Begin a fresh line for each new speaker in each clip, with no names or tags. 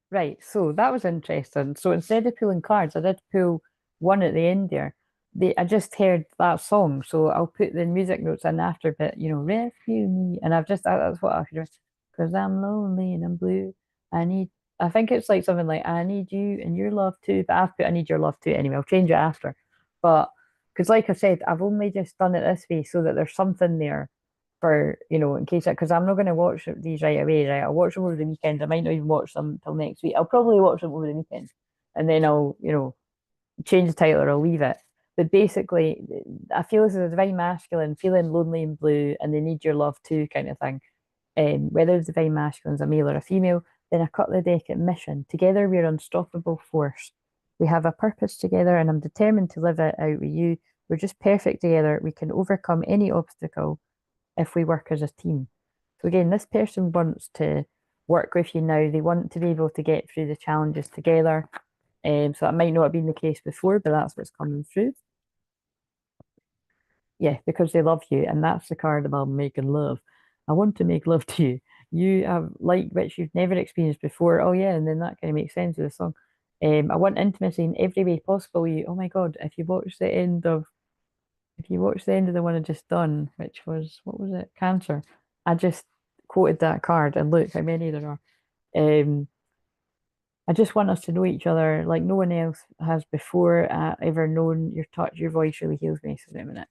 Right, so that was interesting. So instead of pulling cards, I did pull one at the end there. I just heard that song, so I'll put the music notes in after, but rescue me, and that's what I heard. Because I'm lonely and I'm blue. I need, I think it's like something like I need you and your love too, but I've put I need your love too anyway. I'll change it after, but because like I said, I've only just done it this way so that there's something there for, in case because I'm not going to watch these right away, right? I'll watch them over the weekend. I might not even watch them till next week. I'll probably watch them over the weekend and then I'll, change the title or I'll leave it. But basically, I feel this is a divine masculine feeling lonely and blue and they need your love too, kind of thing. Whether the divine masculine is a male or a female, then I cut the deck at mission. Together, we're unstoppable force. We have a purpose together, and I'm determined to live it out with you. We're just perfect together. We can overcome any obstacle if we work as a team. So again, this person wants to work with you now. They want to be able to get through the challenges together. So that might not have been the case before, but that's what's coming through. Yeah, because they love you, and that's the card about making love. I want to make love to you. You have like which you've never experienced before. Oh yeah, and then that kind of makes sense with the song. I want intimacy in every way possible. You, oh my God, if you watch the end of the one I just done, which was what was it? Cancer. I just quoted that card, and look how many there are. Um, I just want us to know each other like no one else has before ever known. Your touch, your voice really heals me. So wait a minute.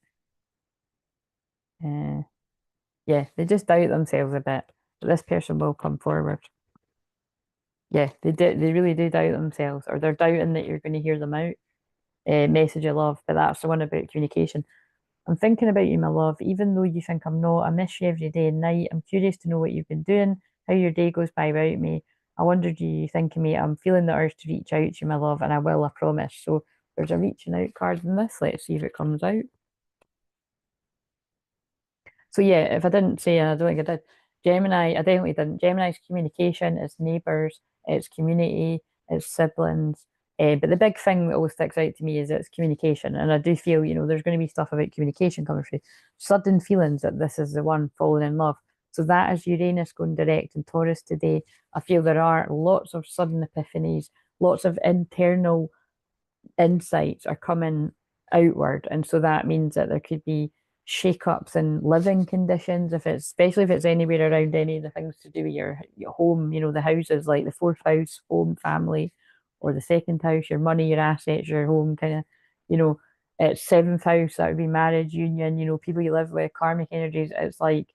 Uh, yeah, they just doubt themselves a bit, but this person will come forward. Yeah, they do. They really do doubt themselves, or they're doubting that you're going to hear them out. Message of love, but that's the one about communication. I'm thinking about you, my love, even though you think I'm not. I miss you every day and night. I'm curious to know what you've been doing, how your day goes by without me. I wonder, do you think of me? I'm feeling the urge to reach out to you, my love, and I will, I promise. So there's a reaching out card in this. Let's see if it comes out. So yeah, if I didn't say, and I don't think I did, Gemini, I definitely didn't. Gemini's communication, it's neighbours, it's community, it's siblings. But the big thing that always sticks out to me is it's communication. And I do feel, there's going to be stuff about communication coming through. Sudden feelings that this is the one falling in love. So that is Uranus going direct in Taurus today. I feel there are lots of sudden epiphanies, lots of internal insights are coming outward. And so that means that there could be shake-ups in living conditions, if it's especially if it's anywhere around any of the things to do with your home, the houses like the fourth house, home, family, or the second house, your money, your assets, your home, kind of, you know, it's seventh house, that would be marriage, union, people you live with, karmic energies. It's like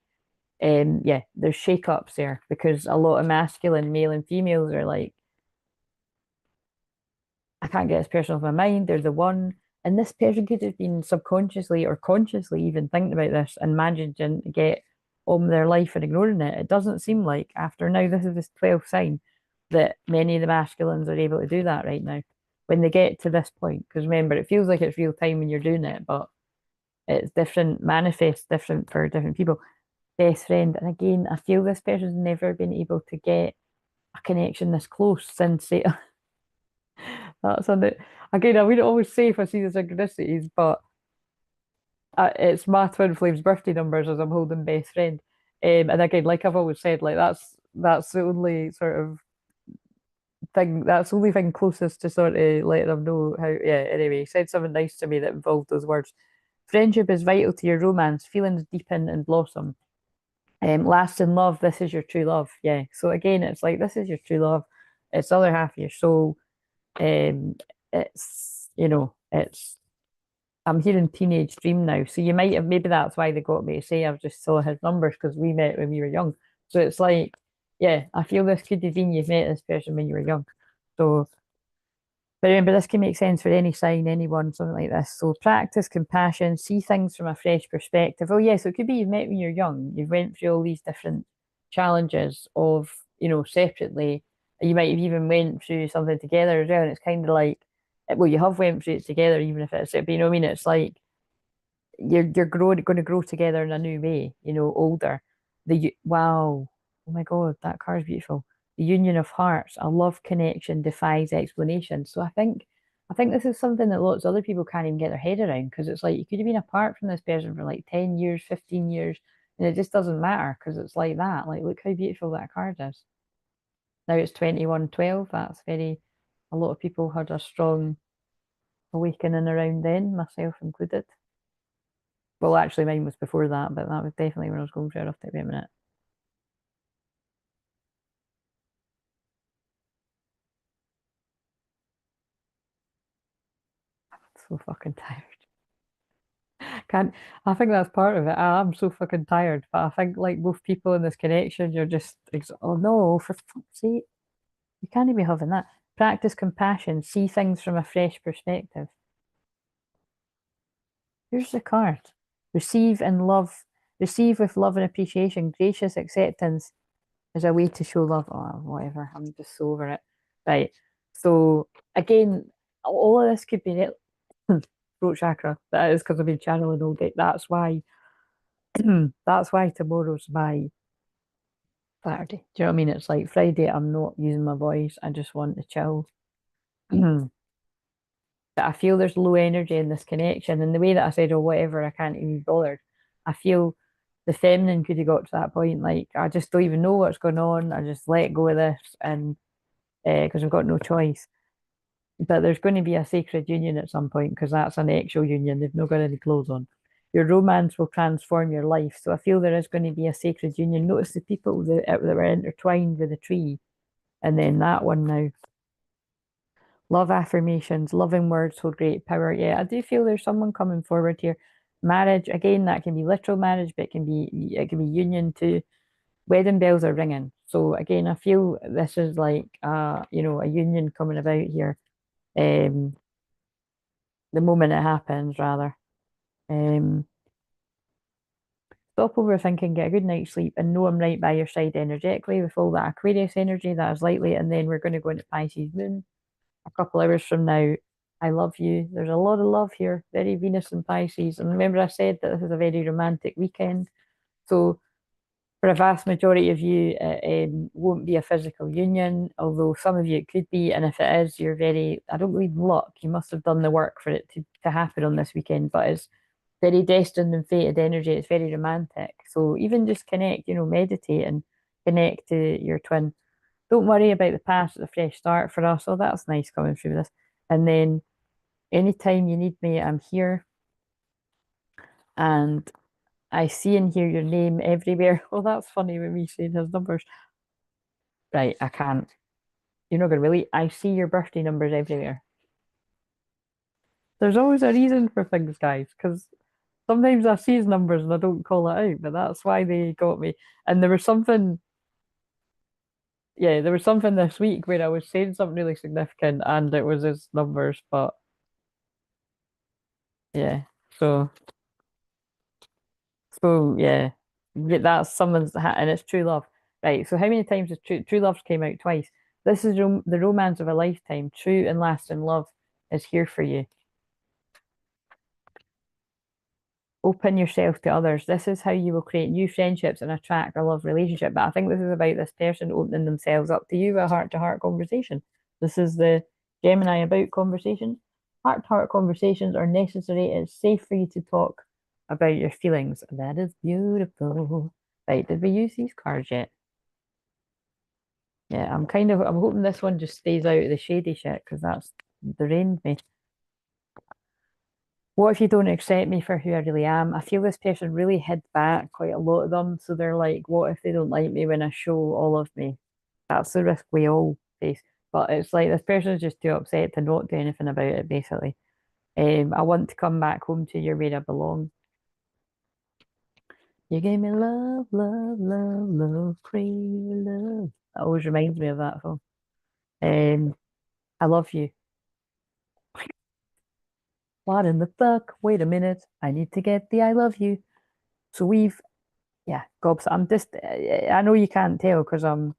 yeah, there's shake-ups there because a lot of masculine, male and females are like, I can't get this person off my mind. They're the one. And this person could have been subconsciously or consciously even thinking about this and managing to get on with their life and ignoring it. It doesn't seem like after now, this is the 12th sign that many of the masculines are able to do that right now when they get to this point. Because remember, it feels like it's real time when you're doing it, but it's different, manifests different for different people. Best friend. And again, I feel this person's never been able to get a connection this close since they, that's on it. Again, I wouldn't always say if I see the synchronicities, but it's my twin flames birthday numbers as I'm holding best friend. And again, like I've always said, like that's the only sort of thing. That's the only thing closest to sort of letting them know how. Yeah. Anyway, he said something nice to me that involved those words. Friendship is vital to your romance. Feelings deepen and blossom. Last in love. This is your true love. Yeah. So again, it's like this is your true love. It's the other half of your soul. Um, it's it's I'm hearing teenage dream now. So you might have maybe that's why they got me to say I've just saw his numbers because we met when we were young. So it's like, yeah, I feel this could have been you've met this person when you were young. So but remember this can make sense for any sign, anyone, something like this. So practice compassion, see things from a fresh perspective. Oh yeah, so it could be you've met when you're young. You've went through all these different challenges of, separately. You might have even went through something together as well. And it's kind of like well, you have went through it together, even if it's, but you know what I mean? It's like you're going to grow together in a new way, older. Wow, oh my God, that car is beautiful. The union of hearts, a love connection defies explanation. So I think this is something that lots of other people can't even get their head around because it's like you could have been apart from this person for like 10 years, 15 years, and it just doesn't matter because it's like that. Like, look how beautiful that card is. Now it's 21:12. That's a lot of people had a strong awakening around then, myself included. Well, actually, mine was before that, but that was definitely when I was going through a rough time. Wait a minute. So fucking tired. Can't, I think that's part of it. I am so fucking tired, but I think like both people in this connection, you're just, oh no, for fuck's sake, you can't be having that. Practice compassion, see things from a fresh perspective. Here's the card. Receive and love, receive with love and appreciation. Gracious acceptance is a way to show love. Oh, whatever. I'm just so over it. Right. So again, all of this could be throat chakra. That is because I've been channeling all day. That's why. That's why tomorrow's my Saturday. Do you know what I mean? It's like Friday. I'm not using my voice. I just want to chill. But I feel there's low energy in this connection. And the way that I said, oh, whatever, I can't even be bothered. I feel the feminine could have got to that point. Like, I just don't even know what's going on. I just let go of this and because I've got no choice. But there's going to be a sacred union at some point because that's an actual union. They've not got any clothes on. Your romance will transform your life. So I feel there is going to be a sacred union. Notice the people that were intertwined with the tree. And then that one now. Love affirmations, loving words hold great power. Yeah, I do feel there's someone coming forward here. Marriage, again, that can be literal marriage, but it can be union too. Wedding bells are ringing. So again, I feel this is like a union coming about here. Um, the moment it happens, rather. Um, stop overthinking, get a good night's sleep, and know I'm right by your side energetically with all that Aquarius energy that is lightly, and then we're going to go into Pisces moon a couple hours from now. I love you. There's a lot of love here, very Venus and Pisces. And remember, I said that this is a very romantic weekend. So, for a vast majority of you, it won't be a physical union, although some of you it could be. And if it is, you're very, I don't believe in luck. You must have done the work for it to happen on this weekend, but it's very destined and fated energy. It's very romantic. So, even just connect, meditate and connect to your twin. Don't worry about the past, it's a fresh start for us. Oh, that's nice coming through this. And then anytime you need me, I'm here. And I see and hear your name everywhere. Oh, that's funny with me saying his numbers. Right, I can't. You're not gonna really. I see your birthday numbers everywhere. There's always a reason for things, guys, because sometimes I see his numbers and I don't call it out, but that's why they got me. And there was something, yeah, there was something this week where I was saying something really significant and it was his numbers, but yeah. So yeah, that's someone's and it's true love, right? So how many times has true love's came out twice? This is the romance of a lifetime. True and lasting love is here for you. Open yourself to others. This is how you will create new friendships and attract a love relationship. But I think this is about this person opening themselves up to you, a heart-to-heart conversation. This is the Gemini about conversations. Heart-to-heart conversations are necessary. It's safe for you to talk about your feelings. That is beautiful. Right, did we use these cards yet? Yeah, I'm hoping this one just stays out of the shady shit because that's drained me. What if you don't accept me for who I really am? I feel this person really hid back, quite a lot of them. So they're like, what if they don't like me when I show all of me? That's the risk we all face. But it's like this person is just too upset to not do anything about it, basically. I want to come back home to you where I belong. You gave me love, love, love, love, crazy love. That always reminds me of that song. I love you. What in the fuck? Wait a minute. I need to get the I love you. So yeah, gobs. I'm just, I know you can't tell because I'm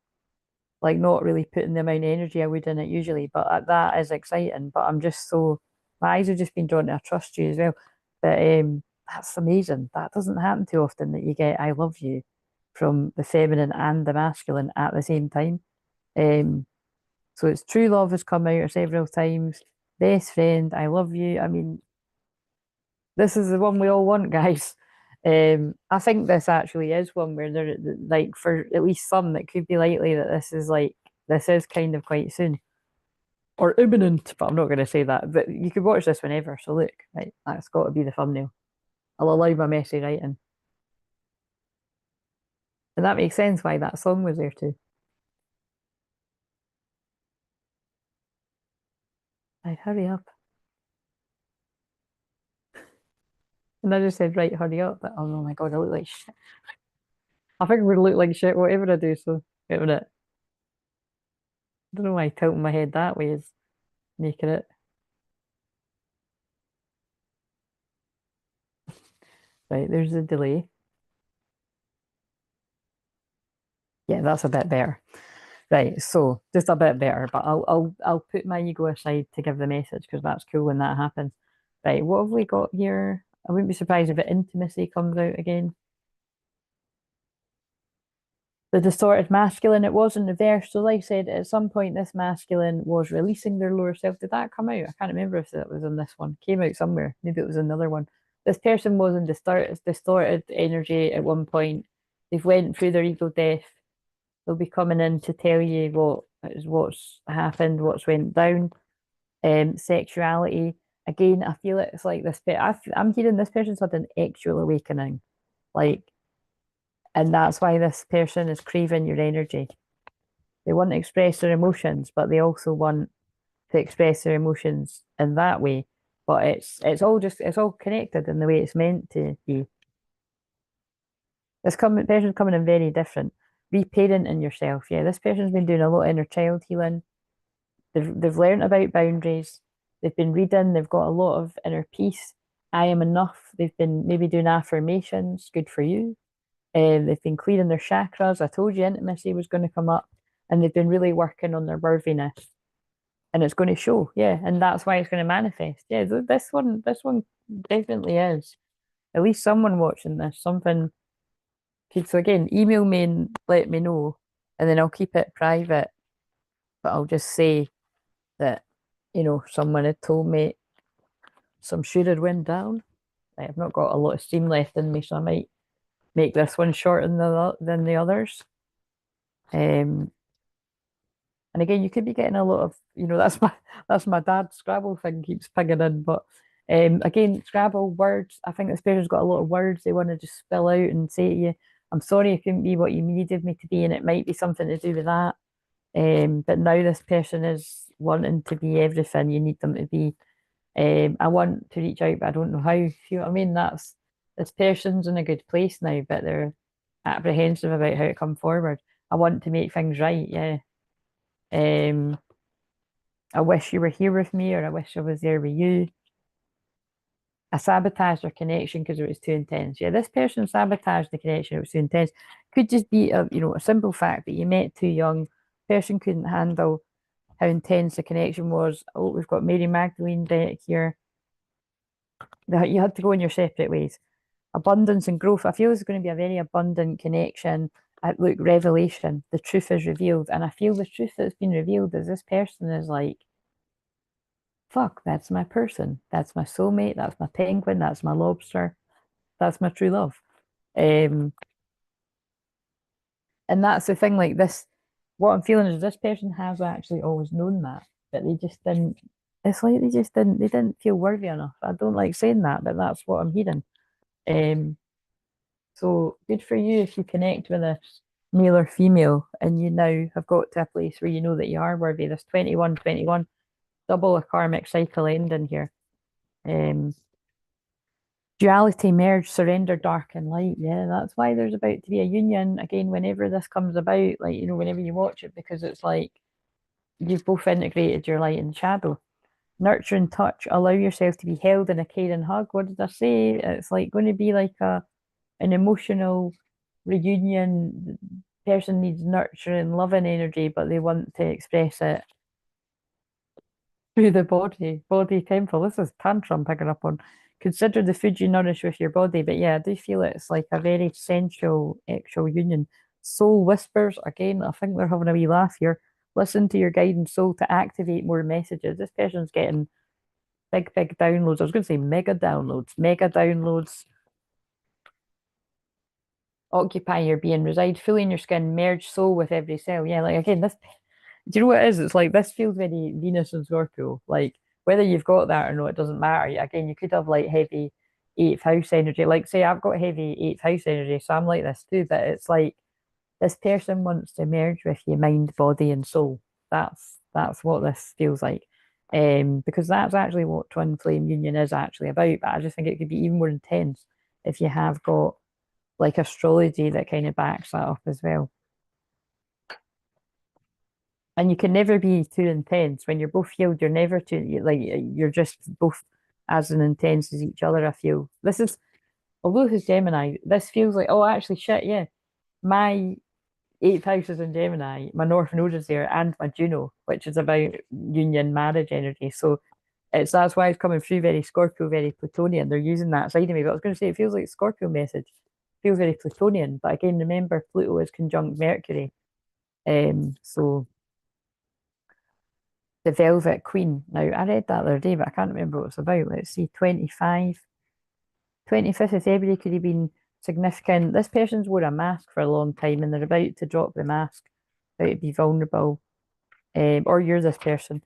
like not really putting the amount of energy I would in it usually, but that is exciting. But I'm just so, my eyes have just been drawn to I trust you as well. But that's amazing. That doesn't happen too often that you get I love you from the feminine and the masculine at the same time. Um, so it's true love has come out several times. Best friend, I love you. I mean, this is the one we all want, guys. I think this actually is one where like for at least some, it could be likely that this is like this is kind of quite soon. Or imminent, but I'm not going to say that. But you could watch this whenever. So look, right, that's got to be the thumbnail. I'll allow my messy writing. And that makes sense why that song was there too. I'd hurry up. And I just said, right, hurry up. But oh my God, I look like shit. I think I'm going to look like shit whatever I do. So wait a minute. I don't know why tilting my head that way is making it. Right, there's a delay. Yeah, that's a bit better. Right, so just a bit better, but I'll put my ego aside to give the message because that's cool when that happens. Right, what have we got here? I wouldn't be surprised if intimacy comes out again. The distorted masculine, it was in reverse. So like I said, at some point this masculine was releasing their lower self. Did that come out? I can't remember if that was in this one. Came out somewhere. Maybe it was another one. This person was in distorted energy at one point. They've went through their ego death. They'll be coming in to tell you what's happened, what's went down. Sexuality. Again, I feel it's like this. I'm hearing this person's had an actual awakening, like, and that's why this person is craving your energy. They want to express their emotions, but they also want to express their emotions in that way. But it's all connected in the way it's meant to be. Person's coming in very different. Reparenting yourself. Yeah, this person's been doing a lot of inner child healing. They've learned about boundaries. They've been reading. They've got a lot of inner peace. I am enough. They've been maybe doing affirmations. Good for you. They've been clearing their chakras. I told you intimacy was going to come up, and they've been really working on their worthiness, and it's going to show. Yeah, and that's why it's going to manifest. Yeah, this one definitely is. At least someone watching this, something. So again, email me and let me know, and then I'll keep it private. But I'll just say that, someone had told me some shit had went down. I've not got a lot of steam left in me, so I might make this one shorter than the others. And again, you could be getting a lot of, that's my dad's Scrabble thing keeps pinging in. But again, Scrabble words. I think this person's got a lot of words they want to just spill out and say to you. I'm sorry I couldn't be what you needed me to be, and it might be something to do with that. But now this person is wanting to be everything you need them to be. I want to reach out, but I don't know how. You know what I mean? This person's in a good place now, but they're apprehensive about how to come forward. I want to make things right, yeah. I wish you were here with me, or I wish I was there with you. I sabotaged our connection because it was too intense. Yeah, this person sabotaged the connection, it was too intense. Could just be a simple fact that you met too young. Person couldn't handle how intense the connection was. Oh, we've got Mary Magdalene deck here. You had to go in your separate ways. Abundance and growth. I feel it's going to be a very abundant connection. Look, revelation. The truth is revealed. And I feel the truth that's been revealed is this person is like, fuck, that's my person. That's my soulmate. That's my penguin. That's my lobster. That's my true love. And that's the thing, like this, what I'm feeling is this person has actually always known that, but they just didn't, it's like they didn't feel worthy enough. I don't like saying that, but that's what I'm hearing. So good for you if you connect with a male or female and you now have got to a place where you know that you are worthy. This 21-21, double a karmic cycle ending here. Duality, merge, surrender, dark and light. Yeah, that's why there's about to be a union again whenever this comes about, like, whenever you watch it, because it's like you've both integrated your light and shadow. Nurture and touch, allow yourself to be held in a caring hug. What did I say? It's like going to be like an emotional reunion. Person needs nurturing, loving energy, but they want to express it through the body temple. This is tantrum picking up on. Consider the food you nourish with your body. But yeah, I do feel it's like a very sensual, actual union. Soul whispers, again, I think they're having a wee laugh here. Listen to your guiding soul to activate more messages. This person's getting big downloads. I was going to say mega downloads, mega downloads. Occupy your being, reside fully in your skin, merge soul with every cell. Yeah, like again, Do you know what it is? It's like this feels very Venus and Scorpio. Like whether you've got that or not, it doesn't matter. Again, you could have like heavy eighth house energy. Like say I've got heavy eighth house energy, so I'm like this too. But it's like this person wants to merge with you, mind, body, and soul. That's what this feels like. Because that's actually what twin flame union is actually about. But I just think it could be even more intense if you have got like astrology that kind of backs that up as well. And you can never be too intense. When you're both healed, you're never too like you're just both as intense as each other. I feel this is although it's Gemini, this feels like oh actually shit, yeah. My eighth house is in Gemini, my North Node is there, and my Juno, which is about union marriage energy. So that's why it's coming through very Scorpio, very Plutonian. They're using that side of me. But I was going to say it feels like Scorpio message. It feels very Plutonian. But again, remember Pluto is conjunct Mercury. So the Velvet Queen. Now I read that the other day, but I can't remember what it's about. Let's see, 25th of February could have been significant. This person's wore a mask for a long time and they're about to drop the mask, about to be vulnerable. Or you're this person.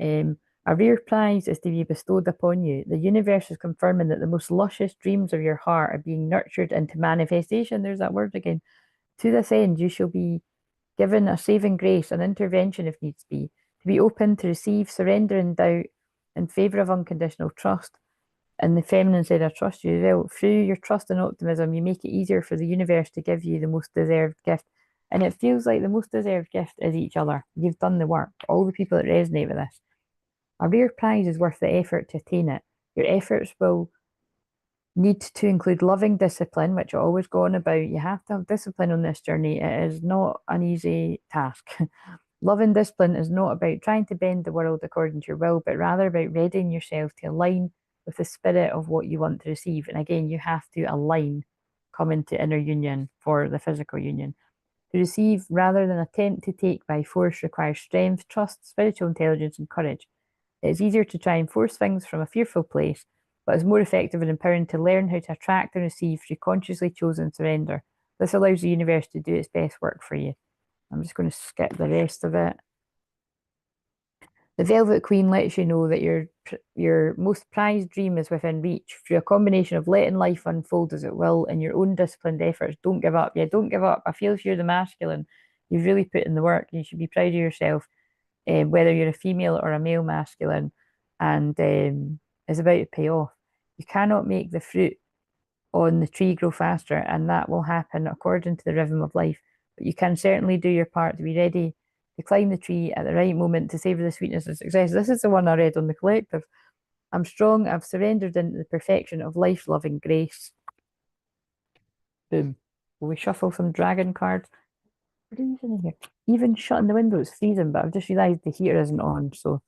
Um, a rare prize is to be bestowed upon you. The universe is confirming that the most luscious dreams of your heart are being nurtured into manifestation. There's that word again. To this end, you shall be given a saving grace and intervention if needs be, to be open to receive, surrender, and doubt in favour of unconditional trust. And the feminine said, I trust you as well. Through your trust and optimism, you make it easier for the universe to give you the most deserved gift. And it feels like the most deserved gift is each other. You've done the work. All the people that resonate with this. A rare prize is worth the effort to attain it. Your efforts will need to include loving discipline, which I always go on about. You have to have discipline on this journey. It is not an easy task. Love and discipline is not about trying to bend the world according to your will, but rather about readying yourself to align with the spirit of what you want to receive. And again, you have to align, come into inner union for the physical union. To receive rather than attempt to take by force requires strength, trust, spiritual intelligence, and courage. It's easier to try and force things from a fearful place, but it's more effective and empowering to learn how to attract and receive through consciously chosen surrender. This allows the universe to do its best work for you. I'm just going to skip the rest of it. The Velvet Queen lets you know that your most prized dream is within reach through a combination of letting life unfold as it will and your own disciplined efforts. Don't give up. Yeah, don't give up. I feel if you're the masculine, you've really put in the work. You should be proud of yourself, whether you're a female or a male masculine, and it's about to pay off. You cannot make the fruit on the tree grow faster, and that will happen according to the rhythm of life. But you can certainly do your part to be ready to climb the tree at the right moment to savor the sweetness of success. This is the one I read on the collective. I'm strong, I've surrendered into the perfection of life, loving grace. Boom. Will we shuffle some dragon cards? What are you doing here? Even shutting the window, it's freezing, but I've just realised the heater isn't on, so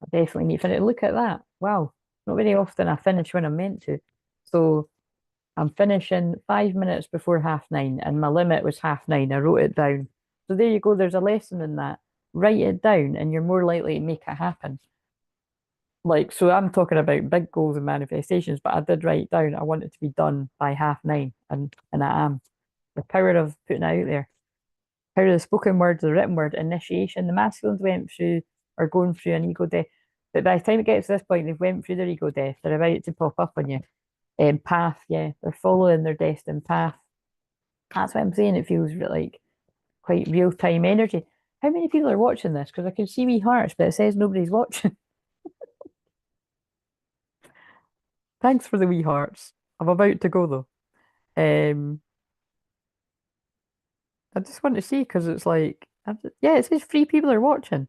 I definitely need to finish. Look at that. Wow. Not very often I finish when I'm meant to. So I'm finishing 5 minutes before 9:30, and my limit was 9:30. I wrote it down. So there you go. There's a lesson in that. Write it down, and you're more likely to make it happen. Like, so I'm talking about big goals and manifestations, but I did write it down. I want it to be done by 9:30, and I am. The power of putting it out there. Power of the spoken word, the written word, initiation. The masculines went through or going through an ego death. But by the time it gets to this point, they've went through their ego death. They're about to pop up on you. Path, yeah, they're following their destined path. That's what I'm saying. It feels like quite real time energy. How many people are watching this? Because I can see wee hearts, but it says nobody's watching. Thanks for the wee hearts. I'm about to go though. Um, I just want to see because it's like, yeah, it says three people are watching.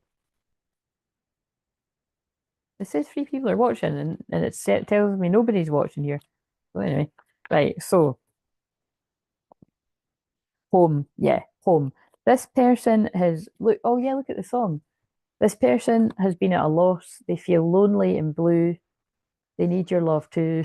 It says three people are watching, and it tells me nobody's watching here. So anyway, right. So home, yeah, home. This person has look. Oh yeah, look at the song. This person has been at a loss. They feel lonely and blue. They need your love too.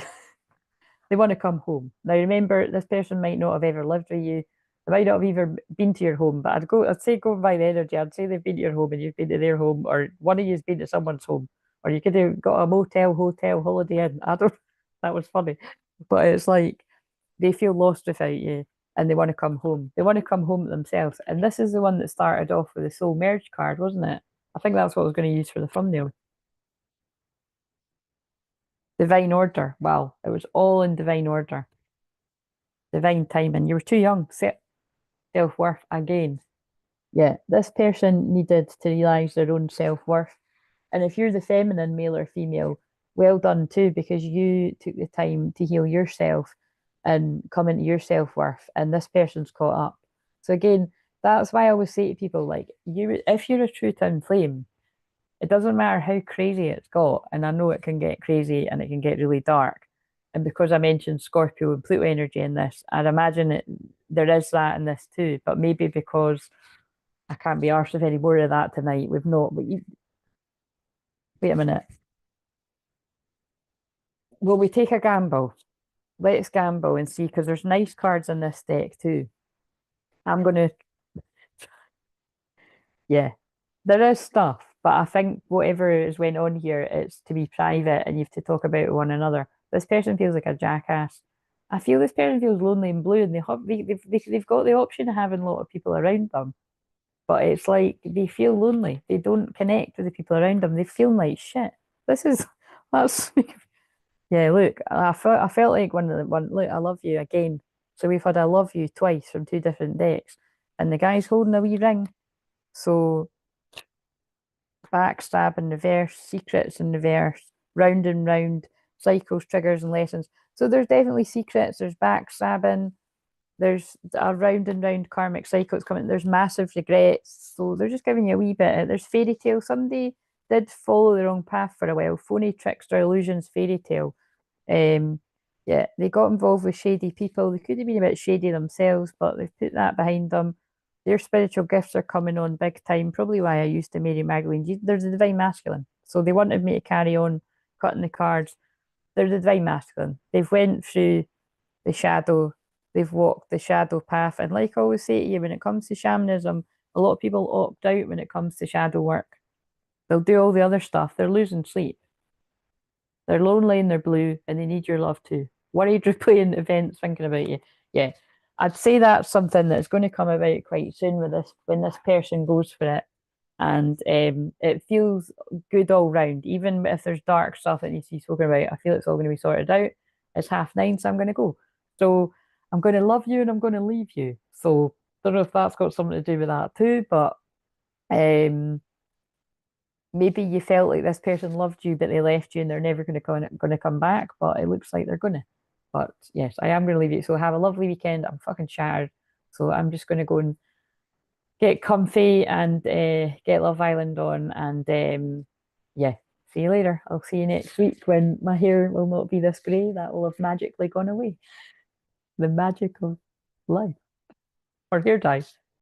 They want to come home. Now remember, this person might not have ever lived with you. They might not have even been to your home, but I'd say go by the energy. I'd say they've been to your home and you've been to their home, or one of you's been to someone's home, or you could have got a motel, hotel, holiday inn. I don't. That was funny, but it's like they feel lost without you. and they want to come home. They want to come home to themselves. And this is the one that started off with the soul merge card, wasn't it? I think that's what I was going to use for the thumbnail. Divine order. Well, it was all in divine order. Divine timing. You were too young. Set self-worth again. Yeah, this person needed to realize their own self-worth. And if you're the feminine, male or female, well done too, because you took the time to heal yourself and come into your self-worth. And this person's caught up. So again, that's why I always say to people, like, you, if you're a true twin flame, it doesn't matter how crazy it's got. And I know it can get crazy and it can get really dark. And because I mentioned Scorpio and Pluto energy in this, I'd imagine there is that in this too. But maybe because I can't be arsed with any more of that tonight, we've not. But wait a minute. Will we take a gamble? Let's gamble and see, because there's nice cards in this deck too. I'm gonna, yeah, there is stuff, but I think whatever is went on here, it's to be private and you have to talk about it with one another. This person feels like a jackass. I feel this person feels lonely and blue, and they've got the option of having a lot of people around them, but it's like they feel lonely. They don't connect with the people around them. They feel like shit. This is that's yeah. Look, I felt like one. Look, I love you again. So we've had I love you twice from two different decks, and the guy's holding a wee ring. So backstab in reverse, secrets in reverse, round and round, cycles, triggers, and lessons. So there's definitely secrets, there's backstabbing, there's a round and round karmic cycle that's coming, there's massive regrets. So they're just giving you a wee bit. There's fairy tale. Somebody did follow the wrong path for a while. Phony, trickster, illusions, fairy tale. Yeah, they got involved with shady people. They could have been a bit shady themselves, but they've put that behind them. Their spiritual gifts are coming on big time. Probably why I used to Mary Magdalene. There's a divine masculine, so they wanted me to carry on cutting the cards. They're the divine masculine. They've went through the shadow. They've walked the shadow path, and like I always say to you, when it comes to shamanism, a lot of people opt out when it comes to shadow work. They'll do all the other stuff. They're losing sleep. They're lonely and they're blue, and they need your love too. Worried, replaying events, thinking about you. Yeah, I'd say that's something that's going to come about quite soon with this when this person goes for it, and it feels good all round. Even if there's dark stuff that needs to be spoken about, I feel it's all going to be sorted out. It's 9:30, so I'm going to go. So I'm going to love you and I'm going to leave you. So don't know if that's got something to do with that too, but um maybe you felt like this person loved you, but they left you and they're never going to come back. But it looks like they're gonna. But yes, I am going to leave you. So have a lovely weekend. I'm fucking shattered. So I'm just going to go and get comfy and get Love Island on. And yeah, see you later. I'll see you next week when my hair will not be this grey. That will have magically gone away. The magic of life or hair dye.